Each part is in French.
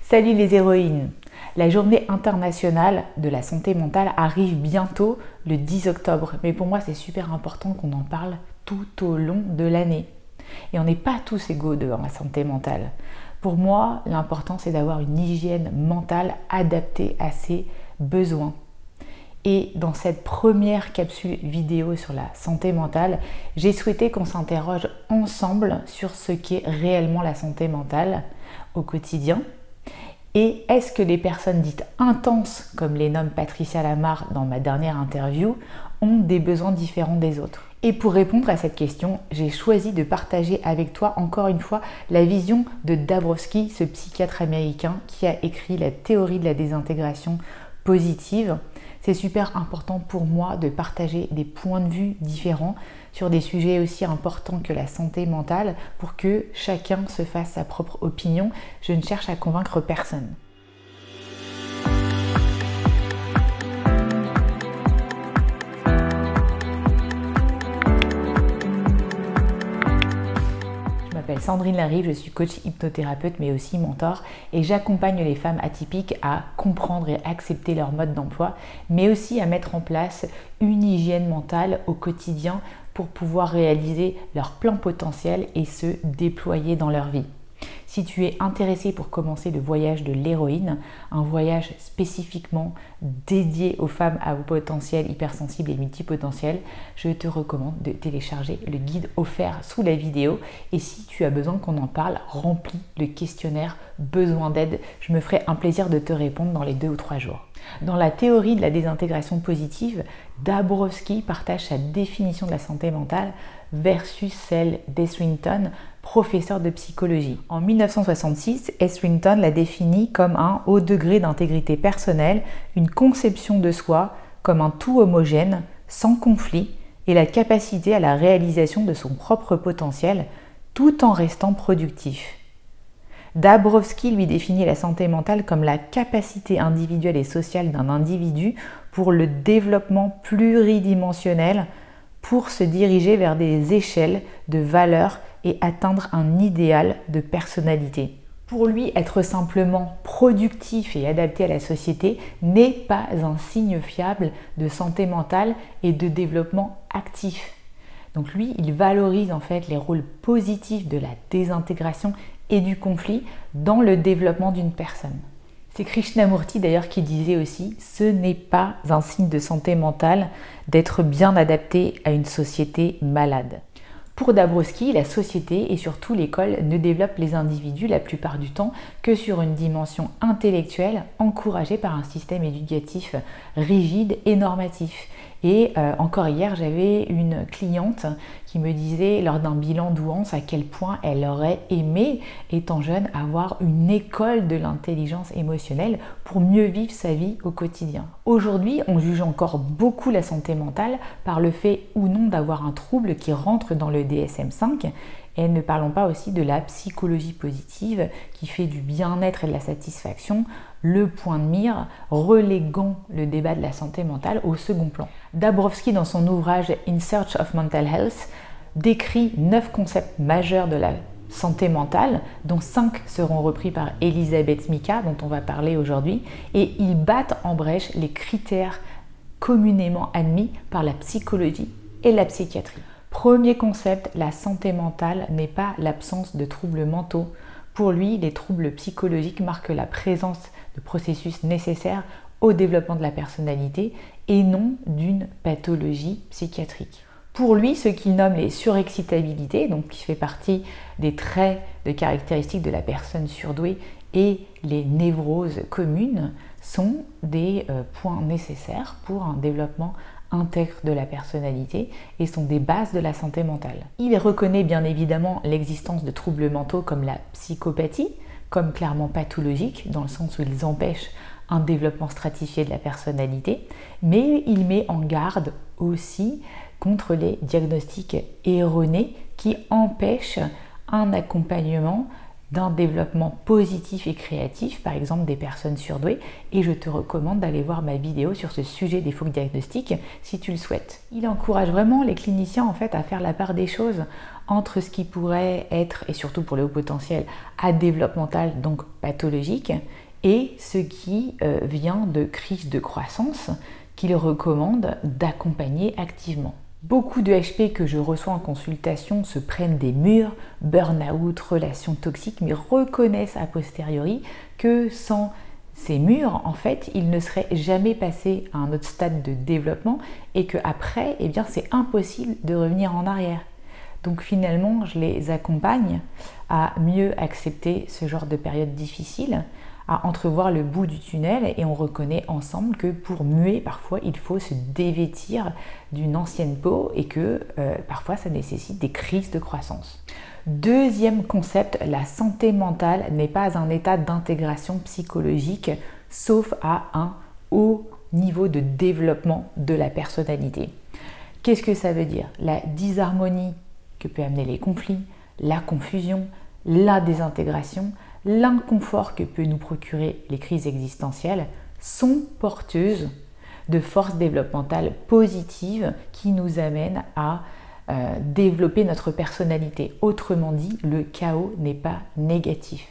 Salut les héroïnes! La journée internationale de la santé mentale arrive bientôt le 10 octobre. Mais pour moi, c'est super important qu'on en parle tout au long de l'année. Et on n'est pas tous égaux devant la santé mentale. Pour moi, l'important, c'est d'avoir une hygiène mentale adaptée à ses besoins. Et dans cette première capsule vidéo sur la santé mentale, j'ai souhaité qu'on s'interroge ensemble sur ce qu'est réellement la santé mentale au quotidien. Et est-ce que les personnes dites intenses, comme les nomme Patricia Lamar dans ma dernière interview, ont des besoins différents des autres? Et pour répondre à cette question, j'ai choisi de partager avec toi encore une fois la vision de Dabrowski, ce psychiatre américain qui a écrit la théorie de la désintégration positive. C'est super important pour moi de partager des points de vue différents sur des sujets aussi importants que la santé mentale pour que chacun se fasse sa propre opinion. Je ne cherche à convaincre personne. Je m'appelle Sandrine Larive, je suis coach hypnothérapeute mais aussi mentor et j'accompagne les femmes atypiques à comprendre et accepter leur mode d'emploi mais aussi à mettre en place une hygiène mentale au quotidien pour pouvoir réaliser leur plein potentiel et se déployer dans leur vie. Si tu es intéressé pour commencer le voyage de l'héroïne, un voyage spécifiquement dédié aux femmes à haut potentiel, hypersensibles et multipotentiels, je te recommande de télécharger le guide offert sous la vidéo. Et si tu as besoin qu'on en parle, remplis le questionnaire besoin d'aide. Je me ferai un plaisir de te répondre dans les 2 ou 3 jours. Dans la théorie de la désintégration positive, Dabrowski partage sa définition de la santé mentale versus celle d'Etherington, professeur de psychologie. En 1966, Etherington l'a définit comme un haut degré d'intégrité personnelle, une conception de soi comme un tout homogène, sans conflit, et la capacité à la réalisation de son propre potentiel, tout en restant productif. Dabrowski lui définit la santé mentale comme la capacité individuelle et sociale d'un individu pour le développement pluridimensionnel pour se diriger vers des échelles de valeurs et atteindre un idéal de personnalité. Pour lui, être simplement productif et adapté à la société n'est pas un signe fiable de santé mentale et de développement actif. Donc lui, il valorise en fait les rôles positifs de la désintégration et du conflit dans le développement d'une personne. C'est Krishnamurti d'ailleurs qui disait aussi « Ce n'est pas un signe de santé mentale d'être bien adapté à une société malade ». Pour Dabrowski, la société et surtout l'école ne développent les individus la plupart du temps que sur une dimension intellectuelle encouragée par un système éducatif rigide et normatif. Et encore hier, j'avais une cliente qui me disait lors d'un bilan douance à quel point elle aurait aimé, étant jeune, avoir une école de l'intelligence émotionnelle pour mieux vivre sa vie au quotidien. Aujourd'hui, on juge encore beaucoup la santé mentale par le fait ou non d'avoir un trouble qui rentre dans le DSM-5. Et ne parlons pas aussi de la psychologie positive qui fait du bien-être et de la satisfaction le point de mire, reléguant le débat de la santé mentale au second plan. Dabrowski, dans son ouvrage In Search of Mental Health, décrit 9 concepts majeurs de la santé mentale, dont 5 seront repris par Elisabeth Mika, dont on va parler aujourd'hui, et ils battent en brèche les critères communément admis par la psychologie et la psychiatrie. Premier concept, la santé mentale n'est pas l'absence de troubles mentaux. Pour lui, les troubles psychologiques marquent la présence de processus nécessaires au développement de la personnalité et non d'une pathologie psychiatrique. Pour lui, ce qu'il nomme les surexcitabilités, donc qui fait partie des traits de caractéristiques de la personne surdouée, et les névroses communes sont des points nécessaires pour un développement intègre de la personnalité et sont des bases de la santé mentale. Il reconnaît bien évidemment l'existence de troubles mentaux comme la psychopathie, comme clairement pathologiques, dans le sens où ils empêchent un développement stratifié de la personnalité, mais il met en garde aussi contre les diagnostics erronés qui empêchent un accompagnement d'un développement positif et créatif, par exemple des personnes surdouées, et je te recommande d'aller voir ma vidéo sur ce sujet des faux diagnostics si tu le souhaites. Il encourage vraiment les cliniciens en fait à faire la part des choses entre ce qui pourrait être, et surtout pour les hauts potentiels, à développemental, donc pathologique, et ce qui vient de crise de croissance qu'il recommande d'accompagner activement. Beaucoup de HP que je reçois en consultation se prennent des murs, burn-out, relations toxiques, mais reconnaissent a posteriori que sans ces murs, en fait, ils ne seraient jamais passés à un autre stade de développement et qu'après, eh bien, c'est impossible de revenir en arrière. Donc finalement, je les accompagne à mieux accepter ce genre de période difficile, à entrevoir le bout du tunnel, et on reconnaît ensemble que pour muer, parfois, il faut se dévêtir d'une ancienne peau et que parfois, ça nécessite des crises de croissance. Deuxième concept, la santé mentale n'est pas un état d'intégration psychologique, sauf à un haut niveau de développement de la personnalité. Qu'est-ce que ça veut dire? La disharmonie que peut amener les conflits, la confusion, la désintégration, l'inconfort que peut nous procurer les crises existentielles sont porteuses de forces développementales positives qui nous amènent à développer notre personnalité. Autrement dit, le chaos n'est pas négatif.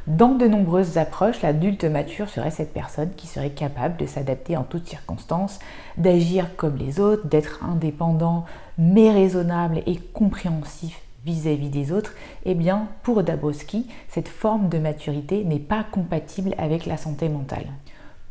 Dans de nombreuses approches, l'adulte mature serait cette personne qui serait capable de s'adapter en toutes circonstances, d'agir comme les autres, d'être indépendant mais raisonnable et compréhensif vis-à-vis des autres. Eh bien, pour Dabrowski, cette forme de maturité n'est pas compatible avec la santé mentale.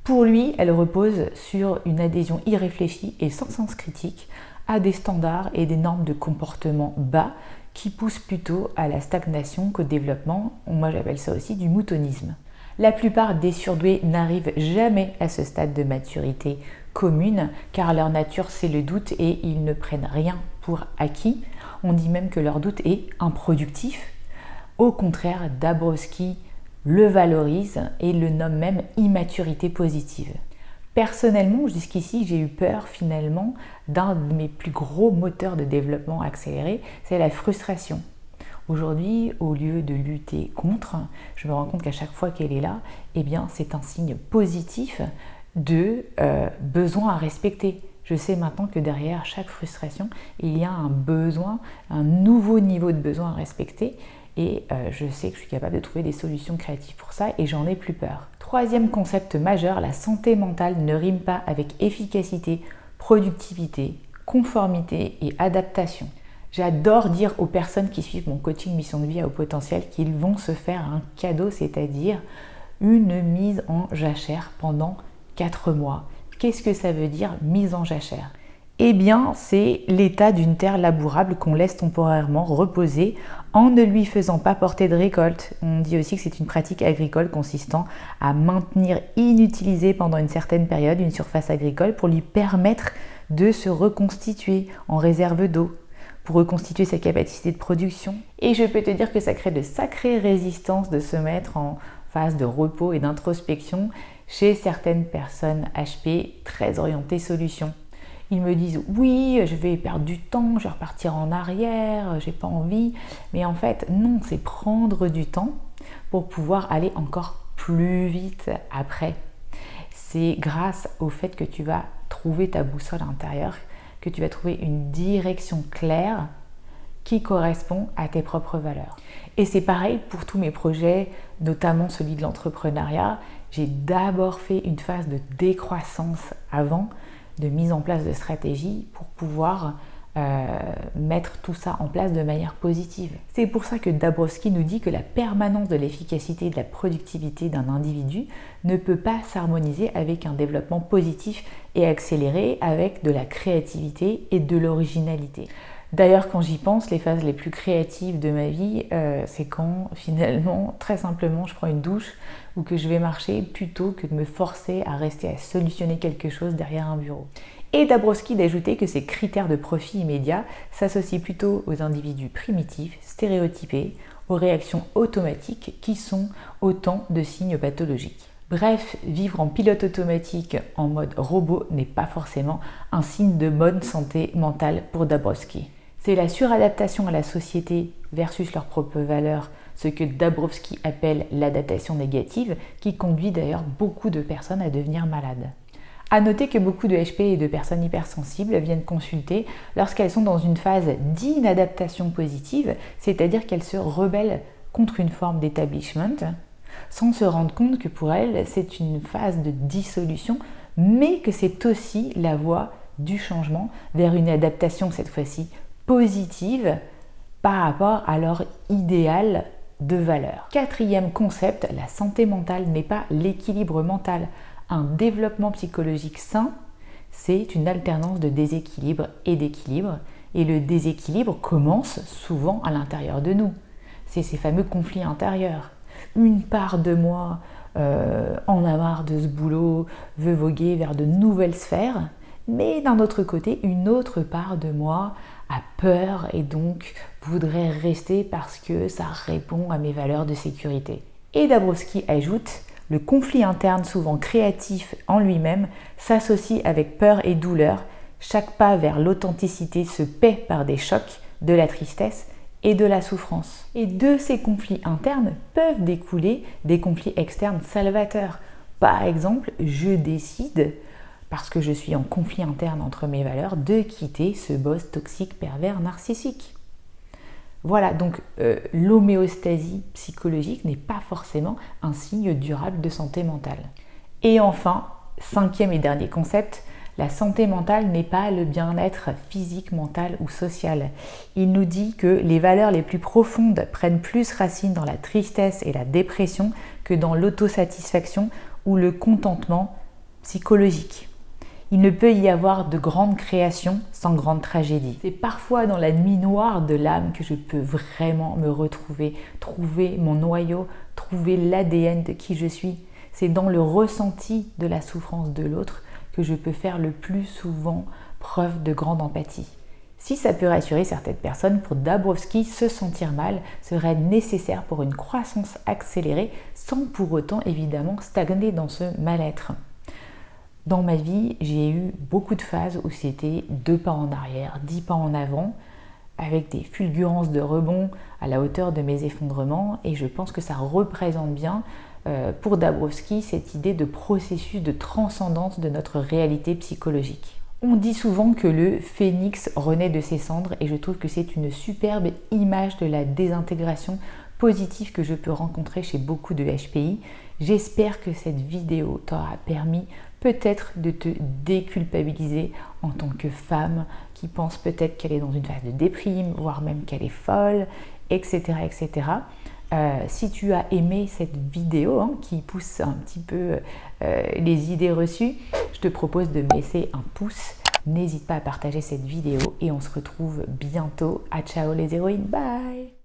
Pour lui, elle repose sur une adhésion irréfléchie et sans sens critique à des standards et des normes de comportement bas qui poussent plutôt à la stagnation qu'au développement. Moi, j'appelle ça aussi du moutonisme. La plupart des surdoués n'arrivent jamais à ce stade de maturité commune car leur nature c'est le doute et ils ne prennent rien pour acquis. On dit même que leur doute est improductif. Au contraire, Dabrowski le valorise et le nomme même immaturité positive. Personnellement, jusqu'ici, j'ai eu peur finalement d'un de mes plus gros moteurs de développement accéléré, c'est la frustration. Aujourd'hui, au lieu de lutter contre, je me rends compte qu'à chaque fois qu'elle est là, eh bien, c'est un signe positif de besoin à respecter. Je sais maintenant que derrière chaque frustration, il y a un besoin, un nouveau niveau de besoin à respecter. Et je sais que je suis capable de trouver des solutions créatives pour ça et j'en ai plus peur. Troisième concept majeur, la santé mentale ne rime pas avec efficacité, productivité, conformité et adaptation. J'adore dire aux personnes qui suivent mon coaching Mission de vie à haut potentiel qu'ils vont se faire un cadeau, c'est-à-dire une mise en jachère pendant 4 mois. Qu'est-ce que ça veut dire mise en jachère ? Eh bien, c'est l'état d'une terre labourable qu'on laisse temporairement reposer en ne lui faisant pas porter de récolte. On dit aussi que c'est une pratique agricole consistant à maintenir inutilisée pendant une certaine période une surface agricole pour lui permettre de se reconstituer en réserve d'eau, pour reconstituer sa capacité de production. Et je peux te dire que ça crée de sacrées résistances de se mettre en phase de repos et d'introspection chez certaines personnes HP très orientées solutions. Ils me disent oui, je vais perdre du temps, je vais repartir en arrière, j'ai pas envie. Mais en fait, non, c'est prendre du temps pour pouvoir aller encore plus vite après. C'est grâce au fait que tu vas trouver ta boussole intérieure, que tu vas trouver une direction claire qui correspond à tes propres valeurs. Et c'est pareil pour tous mes projets, notamment celui de l'entrepreneuriat. J'ai d'abord fait une phase de décroissance avant, de mise en place de stratégies pour pouvoir mettre tout ça en place de manière positive. C'est pour ça que Dabrowski nous dit que la permanence de l'efficacité et de la productivité d'un individu ne peut pas s'harmoniser avec un développement positif et accéléré, avec de la créativité et de l'originalité. D'ailleurs, quand j'y pense, les phases les plus créatives de ma vie, c'est quand finalement, très simplement, je prends une douche ou que je vais marcher plutôt que de me forcer à rester à solutionner quelque chose derrière un bureau. Et Dabrowski d'ajouter que ces critères de profit immédiat s'associent plutôt aux individus primitifs, stéréotypés, aux réactions automatiques qui sont autant de signes pathologiques. Bref, vivre en pilote automatique en mode robot n'est pas forcément un signe de bonne santé mentale pour Dabrowski. C'est la suradaptation à la société versus leurs propres valeurs ce que Dabrowski appelle l'adaptation négative, qui conduit d'ailleurs beaucoup de personnes à devenir malades. À noter que beaucoup de HP et de personnes hypersensibles viennent consulter lorsqu'elles sont dans une phase d'inadaptation positive, c'est-à-dire qu'elles se rebellent contre une forme d'établissement, sans se rendre compte que pour elles, c'est une phase de dissolution, mais que c'est aussi la voie du changement vers une adaptation cette fois-ci positive par rapport à leur idéal de valeur. Quatrième concept, la santé mentale n'est pas l'équilibre mental. Un développement psychologique sain, c'est une alternance de déséquilibre et d'équilibre. Et le déséquilibre commence souvent à l'intérieur de nous. C'est ces fameux conflits intérieurs. Une part de moi en a marre de ce boulot, veut voguer vers de nouvelles sphères. Mais d'un autre côté, une autre part de moi a peur et donc voudrait rester parce que ça répond à mes valeurs de sécurité. Et Dabrowski ajoute: le conflit interne, souvent créatif en lui-même, s'associe avec peur et douleur. Chaque pas vers l'authenticité se paie par des chocs, de la tristesse et de la souffrance. Et de ces conflits internes peuvent découler des conflits externes salvateurs. Par exemple, je décide, parce que je suis en conflit interne entre mes valeurs, de quitter ce boss toxique, pervers, narcissique. Voilà, donc l'homéostasie psychologique n'est pas forcément un signe durable de santé mentale. Et enfin, cinquième et dernier concept, la santé mentale n'est pas le bien-être physique, mental ou social. Il nous dit que les valeurs les plus profondes prennent plus racine dans la tristesse et la dépression que dans l'autosatisfaction ou le contentement psychologique. Il ne peut y avoir de grande création sans grande tragédie. C'est parfois dans la nuit noire de l'âme que je peux vraiment me retrouver, trouver mon noyau, trouver l'ADN de qui je suis. C'est dans le ressenti de la souffrance de l'autre que je peux faire le plus souvent preuve de grande empathie. Si ça peut rassurer certaines personnes, pour Dabrowski, se sentir mal serait nécessaire pour une croissance accélérée sans pour autant évidemment stagner dans ce mal-être. Dans ma vie, j'ai eu beaucoup de phases où c'était 2 pas en arrière, 10 pas en avant, avec des fulgurances de rebond à la hauteur de mes effondrements, et je pense que ça représente bien pour Dabrowski cette idée de processus de transcendance de notre réalité psychologique. On dit souvent que le phénix renaît de ses cendres, et je trouve que c'est une superbe image de la désintégration positive que je peux rencontrer chez beaucoup de HPI. J'espère que cette vidéo t'aura permis peut-être de te déculpabiliser en tant que femme qui pense peut-être qu'elle est dans une phase de déprime, voire même qu'elle est folle, etc. etc. Si tu as aimé cette vidéo qui pousse un petit peu les idées reçues, je te propose de me laisser un pouce. N'hésite pas à partager cette vidéo et on se retrouve bientôt. À ciao les héroïnes, bye!